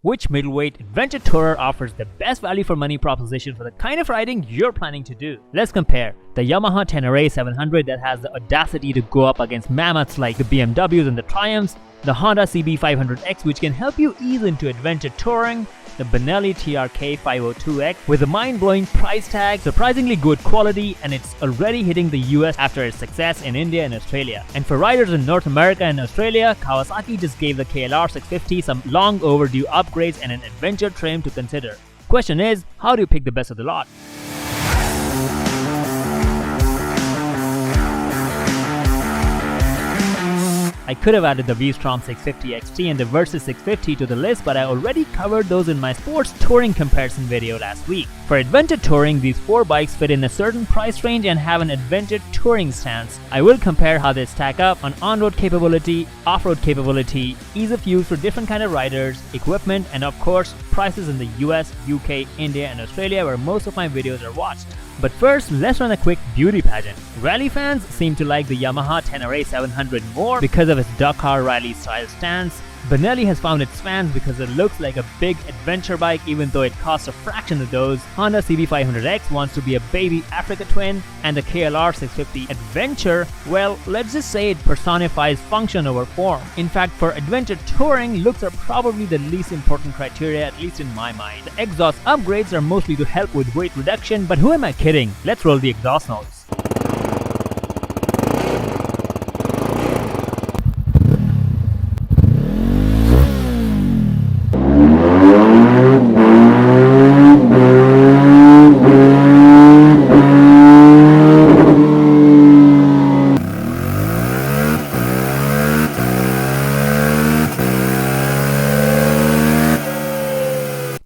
Which middleweight adventure tourer offers the best value for money proposition for the kind of riding you're planning to do? Let's compare the Yamaha Tenere 700 that has the audacity to go up against mammoths like the BMWs and the Triumphs, the Honda CB500X which can help you ease into adventure touring, the Benelli TRK 502X with a mind-blowing price tag, surprisingly good quality, and it's already hitting the US after its success in India and Australia. And for riders in North America and Australia, Kawasaki just gave the KLR650 some long overdue upgrades and an adventure trim to consider. Question is, how do you pick the best of the lot? I could have added the V-Strom 650 XT and the Versys 650 to the list, but I already covered those in my sports touring comparison video last week. For adventure touring, these 4 bikes fit in a certain price range and have an adventure touring stance. I will compare how they stack up on on-road capability, off-road capability, ease of use for different kind of riders, equipment, and of course, prices in the US, UK, India, and Australia where most of my videos are watched. But first, let's run a quick beauty pageant. Rally fans seem to like the Yamaha Tenere 700 more because of its Dakar rally style stance. Benelli has found its fans because it looks like a big adventure bike even though it costs a fraction of those. Honda CB500X wants to be a baby Africa twin, and the KLR650 Adventure, well, let's just say it personifies function over form. In fact, for adventure touring, looks are probably the least important criteria, at least in my mind. The exhaust upgrades are mostly to help with weight reduction, but who am I kidding? Let's roll the exhaust notes.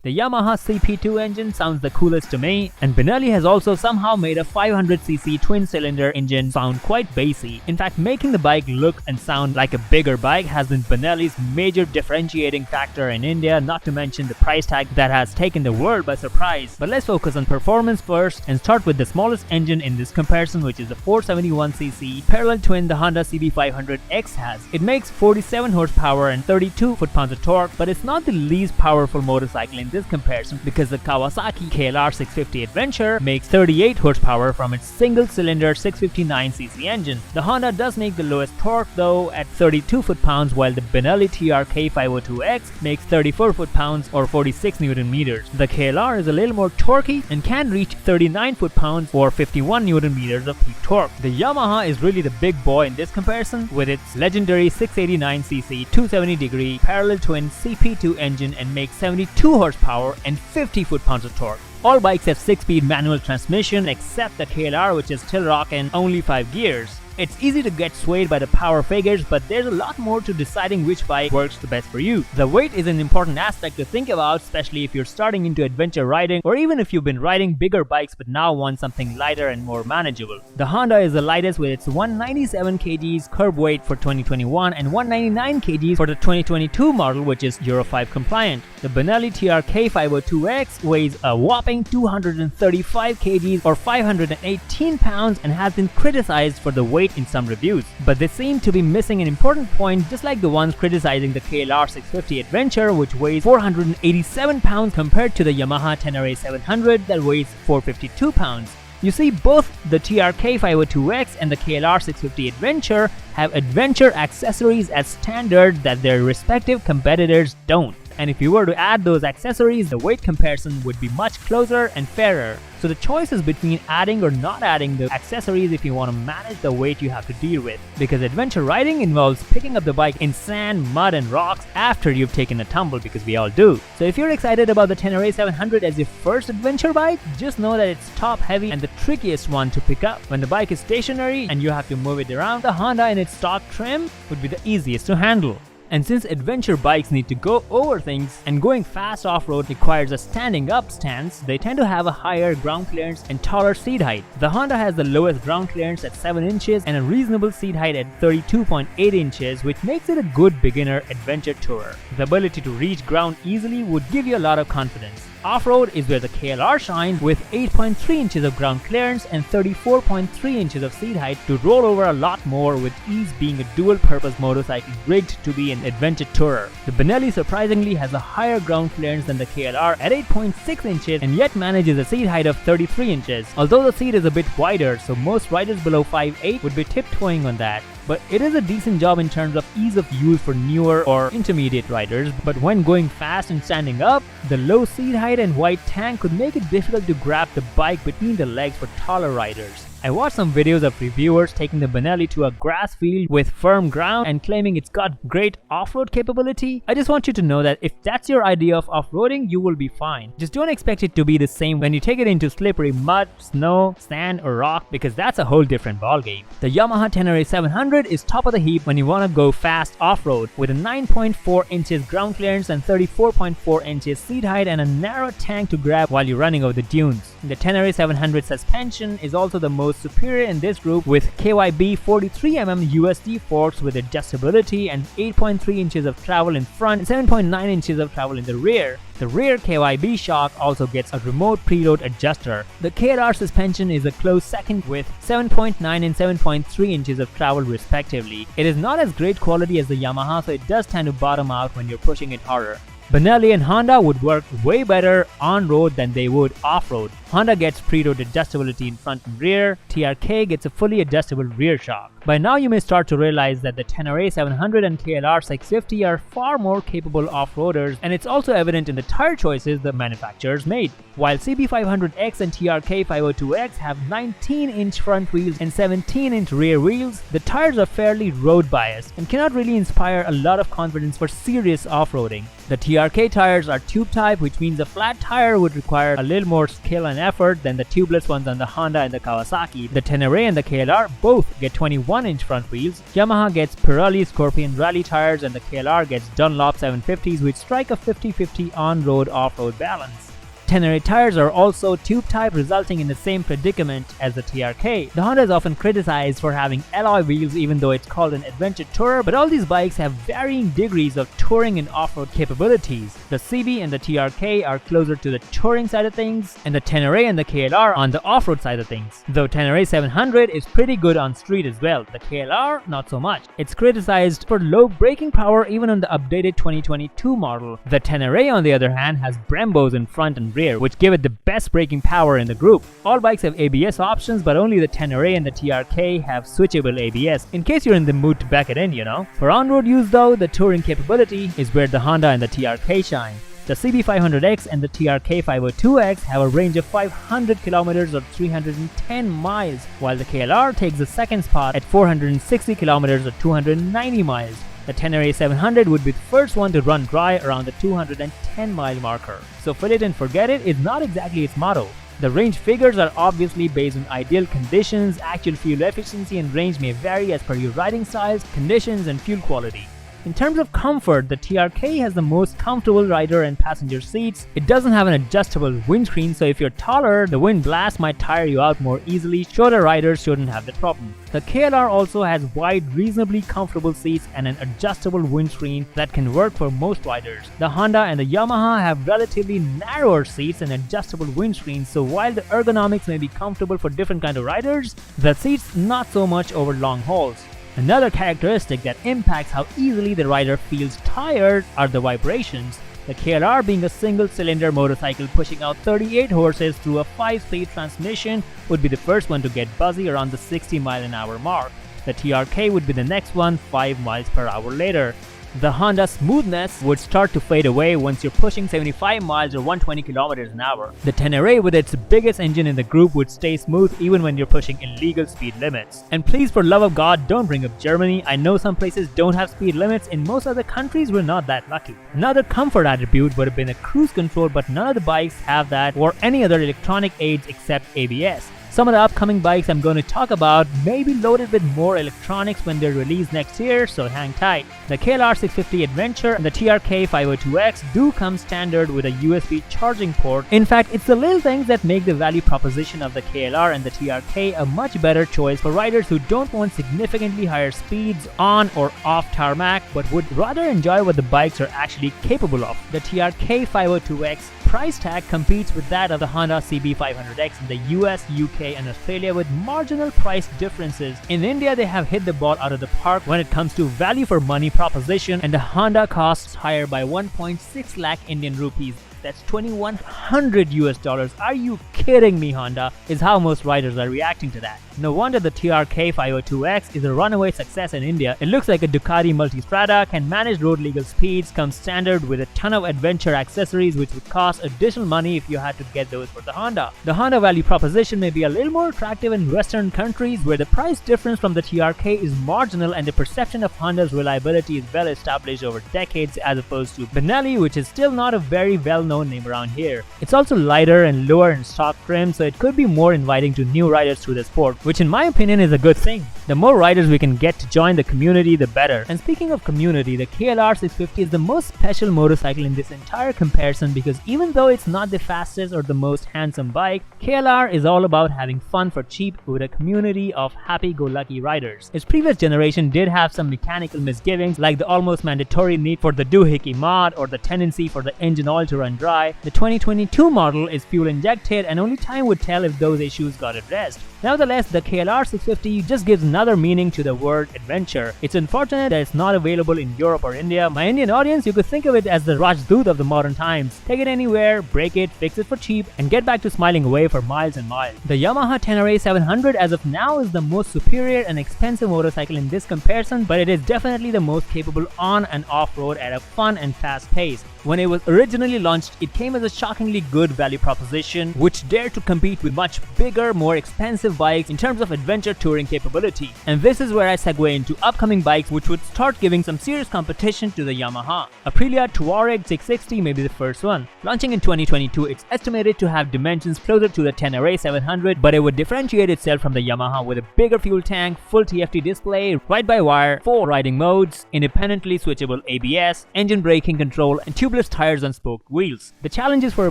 The Yamaha CP2 engine sounds the coolest to me, and Benelli has also somehow made a 500cc twin-cylinder engine sound quite bassy. In fact, making the bike look and sound like a bigger bike has been Benelli's major differentiating factor in India, not to mention the price tag that has taken the world by surprise. But let's focus on performance first and start with the smallest engine in this comparison, which is the 471cc parallel twin the Honda CB500X has. It makes 47 horsepower and 32 foot-pounds of torque, but it's not the least powerful motorcycle in this comparison because the Kawasaki KLR650 Adventure makes 38 horsepower from its single-cylinder 659cc engine. The Honda does make the lowest torque though at 32 foot-pounds, while the Benelli TRK 502X makes 34 foot-pounds or 46 Newton meters. The KLR is a little more torquey and can reach 39 foot-pounds or 51 Newton meters of peak torque. The Yamaha is really the big boy in this comparison with its legendary 689cc 270-degree parallel twin CP2 engine and makes 72 horsepower and 50 foot-pounds of torque. All bikes have 6-speed manual transmission except the KLR, which is still rocking only 5 gears. It's easy to get swayed by the power figures, but there's a lot more to deciding which bike works the best for you. The weight is an important aspect to think about, especially if you're starting into adventure riding or even if you've been riding bigger bikes but now want something lighter and more manageable. The Honda is the lightest with its 197 kgs curb weight for 2021 and 199 kgs for the 2022 model, which is Euro 5 compliant. The Benelli TRK 502X weighs a whopping 235 kgs or 518 pounds and has been criticized for the weight in some reviews, but they seem to be missing an important point, just like the ones criticizing the KLR650 Adventure, which weighs 487 pounds compared to the Yamaha Tenere 700 that weighs 452 pounds. You see, both the TRK 502X and the KLR650 Adventure have adventure accessories as standard that their respective competitors don't. And if you were to add those accessories, the weight comparison would be much closer and fairer. So the choice is between adding or not adding the accessories if you want to manage the weight you have to deal with. Because adventure riding involves picking up the bike in sand, mud and rocks after you've taken a tumble, because we all do. So if you're excited about the Tenere 700 as your first adventure bike, just know that it's top heavy and the trickiest one to pick up. When the bike is stationary and you have to move it around, the Honda in its stock trim would be the easiest to handle. And since adventure bikes need to go over things and going fast off-road requires a standing up stance, they tend to have a higher ground clearance and taller seat height. The Honda has the lowest ground clearance at 7 inches and a reasonable seat height at 32.8 inches, which makes it a good beginner adventure tourer. The ability to reach ground easily would give you a lot of confidence. Off-road is where the KLR shines, with 8.3 inches of ground clearance and 34.3 inches of seat height to roll over a lot more with ease, being a dual-purpose motorcycle rigged to be an adventure tourer. The Benelli surprisingly has a higher ground clearance than the KLR at 8.6 inches and yet manages a seat height of 33 inches. Although the seat is a bit wider, so most riders below 5'8" would be tiptoeing on that. But it is a decent job in terms of ease of use for newer or intermediate riders. But when going fast and standing up, the low seat height and wide tank could make it difficult to grab the bike between the legs for taller riders. I watched some videos of reviewers taking the Benelli to a grass field with firm ground and claiming it's got great off-road capability. I just want you to know that if that's your idea of off-roading, you will be fine. Just don't expect it to be the same when you take it into slippery mud, snow, sand or rock, because that's a whole different ballgame. The Yamaha Tenere 700 is top of the heap when you want to go fast off-road, with a 9.4 inches ground clearance and 34.4 inches seat height and a narrow tank to grab while you're running over the dunes. The Tenere 700 suspension is also the most superior in this group, with KYB 43mm USD forks with adjustability and 8.3 inches of travel in front and 7.9 inches of travel in the rear. The rear KYB shock also gets a remote preload adjuster. The KLR suspension is a close second with 7.9 and 7.3 inches of travel respectively. It is not as great quality as the Yamaha, so it does tend to bottom out when you're pushing it harder. Benelli and Honda would work way better on-road than they would off-road. Honda gets preload adjustability in front and rear. TRK gets a fully adjustable rear shock. By now you may start to realize that the Tenere 700 and KLR650 are far more capable off-roaders, and it's also evident in the tire choices the manufacturers made. While CB500X and TRK 502X have 19-inch front wheels and 17-inch rear wheels, the tires are fairly road biased and cannot really inspire a lot of confidence for serious off-roading. The TRK tires are tube type, which means a flat tire would require a little more skill and effort than the tubeless ones on the Honda and the Kawasaki. The Tenere and the KLR both get 21-inch front wheels. Yamaha gets Pirelli Scorpion Rally tires and the KLR gets Dunlop 750s, which strike a 50-50 on-road off-road balance. Tenere tires are also tube type, resulting in the same predicament as the TRK. The Honda is often criticized for having alloy wheels even though it's called an adventure tourer, but all these bikes have varying degrees of touring and off-road capabilities. The CB and the TRK are closer to the touring side of things, and the Tenere and the KLR on the off-road side of things. Though Tenere 700 is pretty good on street as well, the KLR not so much. It's criticized for low braking power even on the updated 2022 model. The Tenere on the other hand has Brembos in front and rear, which give it the best braking power in the group. All bikes have ABS options, but only the Tenere and the TRK have switchable ABS, in case you're in the mood to back it in, you know. For on-road use though, the touring capability is where the Honda and the TRK shine. The CB500X and the TRK 502X have a range of 500 km or 310 miles, while the KLR takes the second spot at 460 km or 290 miles. The Tenere 700 would be the first one to run dry around the 210 mile marker. So fill it and forget it is not exactly its motto. The range figures are obviously based on ideal conditions. Actual fuel efficiency and range may vary as per your riding styles, conditions and fuel quality. In terms of comfort, the TRK has the most comfortable rider and passenger seats. It doesn't have an adjustable windscreen, so if you're taller, the wind blast might tire you out more easily. Shorter riders shouldn't have that problem. The KLR also has wide, reasonably comfortable seats and an adjustable windscreen that can work for most riders. The Honda and the Yamaha have relatively narrower seats and adjustable windscreens, so while the ergonomics may be comfortable for different kind of riders, the seats not so much over long hauls. Another characteristic that impacts how easily the rider feels tired are the vibrations. The KLR, being a single-cylinder motorcycle pushing out 38 horses through a 5-speed transmission, would be the first one to get buzzy around the 60 mph mark. The TRK would be the next one 5 miles per hour later. The Honda smoothness would start to fade away once you're pushing 75 miles or 120 km an hour. The Tenere, with its biggest engine in the group, would stay smooth even when you're pushing illegal speed limits. And please, for love of God, don't bring up Germany. I know some places don't have speed limits. In most other countries, we're not that lucky. Another comfort attribute would have been a cruise control, but none of the bikes have that or any other electronic aids except ABS. Some of the upcoming bikes I'm going to talk about may be loaded with more electronics when they're released next year, so hang tight. The KLR650 Adventure and the TRK 502X do come standard with a USB charging port. In fact, it's the little things that make the value proposition of the KLR and the TRK a much better choice for riders who don't want significantly higher speeds on or off tarmac, but would rather enjoy what the bikes are actually capable of. The TRK 502X price tag competes with that of the Honda CB500X in the US, UK and Australia with marginal price differences. In India, they have hit the ball out of the park when it comes to value for money proposition, and the Honda costs higher by 1.6 lakh Indian rupees. That's $2,100 US. Are you kidding me, Honda? Is how most riders are reacting to that. No wonder the TRK 502X is a runaway success in India. It looks like a Ducati Multistrada, can manage road legal speeds, comes standard with a ton of adventure accessories which would cost additional money if you had to get those for the Honda. The Honda value proposition may be a little more attractive in Western countries where the price difference from the TRK is marginal and the perception of Honda's reliability is well established over decades, as opposed to Benelli, which is still not a very well-known name around here. It's also lighter and lower in stock trim, so it could be more inviting to new riders to the sport, which in my opinion is a good thing. The more riders we can get to join the community, the better. And speaking of community, the KLR650 is the most special motorcycle in this entire comparison because even though it's not the fastest or the most handsome bike, KLR is all about having fun for cheap with a community of happy-go-lucky riders. Its previous generation did have some mechanical misgivings like the almost mandatory need for the doohickey mod or the tendency for the engine oil to run dry. The 2022 model is fuel injected and only time would tell if those issues got addressed. Nevertheless, the KLR650 just gives another meaning to the word adventure. It's unfortunate that it's not available in Europe or India. My Indian audience, you could think of it as the Rajdoot of the modern times. Take it anywhere, break it, fix it for cheap, and get back to smiling away for miles and miles. The Yamaha Tenere 700 as of now is the most superior and expensive motorcycle in this comparison, but it is definitely the most capable on and off-road at a fun and fast pace. When it was originally launched, it came as a shockingly good value proposition, which dared to compete with much bigger, more expensive bikes in terms of adventure touring capability. And this is where I segue into upcoming bikes which would start giving some serious competition to the Yamaha. Aprilia Tuareg 660 may be the first one. Launching in 2022, it's estimated to have dimensions closer to the Tenere 700, but it would differentiate itself from the Yamaha with a bigger fuel tank, full TFT display, ride-by-wire, 4 riding modes, independently switchable ABS, engine braking control, and tubeless tires on spoked wheels. The challenges for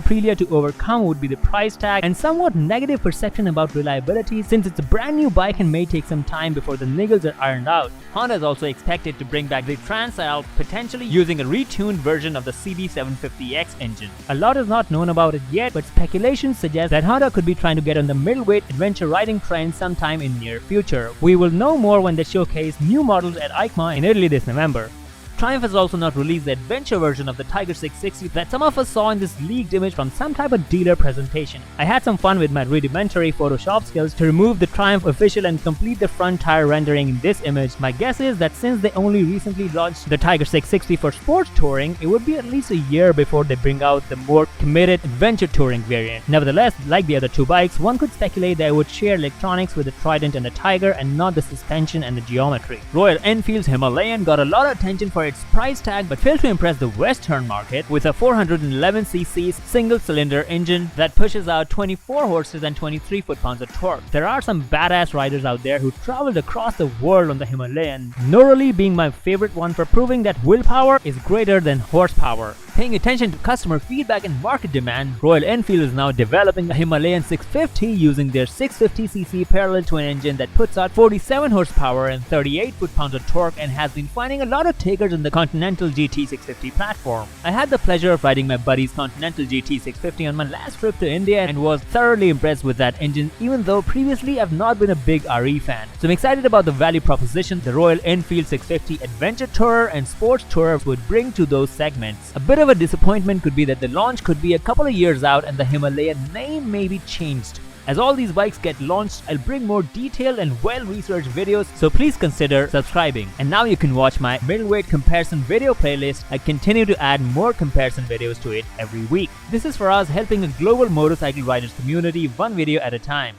Aprilia to overcome would be the price tag and somewhat negative perception about reliability, since it's a brand new bike and may take some time before the niggles are ironed out. Honda is also expected to bring back the Transalp, potentially using a retuned version of the CB500X engine. A lot is not known about it yet, but speculation suggests that Honda could be trying to get on the middleweight adventure riding trend sometime in near future. We will know more when they showcase new models at EICMA in Italy this November. Triumph has also not released the adventure version of the Tiger 660 that some of us saw in this leaked image from some type of dealer presentation. I had some fun with my rudimentary Photoshop skills to remove the Triumph official and complete the front tire rendering in this image. My guess is that since they only recently launched the Tiger 660 for sports touring, it would be at least a year before they bring out the more committed adventure touring variant. Nevertheless, like the other two bikes, one could speculate that it would share electronics with the Trident and the Tiger and not the suspension and the geometry. Royal Enfield's Himalayan got a lot of attention for its price tag but failed to impress the Western market with a 411cc single-cylinder engine that pushes out 24 horses and 23 foot-pounds of torque. There are some badass riders out there who traveled across the world on the Himalayan, Noroli being my favorite one for proving that willpower is greater than horsepower. Paying attention to customer feedback and market demand, Royal Enfield is now developing a Himalayan 650 using their 650cc parallel twin engine that puts out 47 horsepower and 38 foot-pounds of torque and has been finding a lot of takers in the Continental GT650 platform. I had the pleasure of riding my buddy's Continental GT650 on my last trip to India and was thoroughly impressed with that engine, even though previously I've not been a big RE fan. So I'm excited about the value proposition the Royal Enfield 650 Adventure Tourer and Sports Tourer would bring to those segments. A bit of a disappointment could be that the launch could be a couple of years out and the Himalayan name may be changed. As all these bikes get launched, I'll bring more detailed and well-researched videos, so please consider subscribing. And now you can watch my middleweight comparison video playlist. I continue to add more comparison videos to it every week. This is for us helping a global motorcycle riders community one video at a time.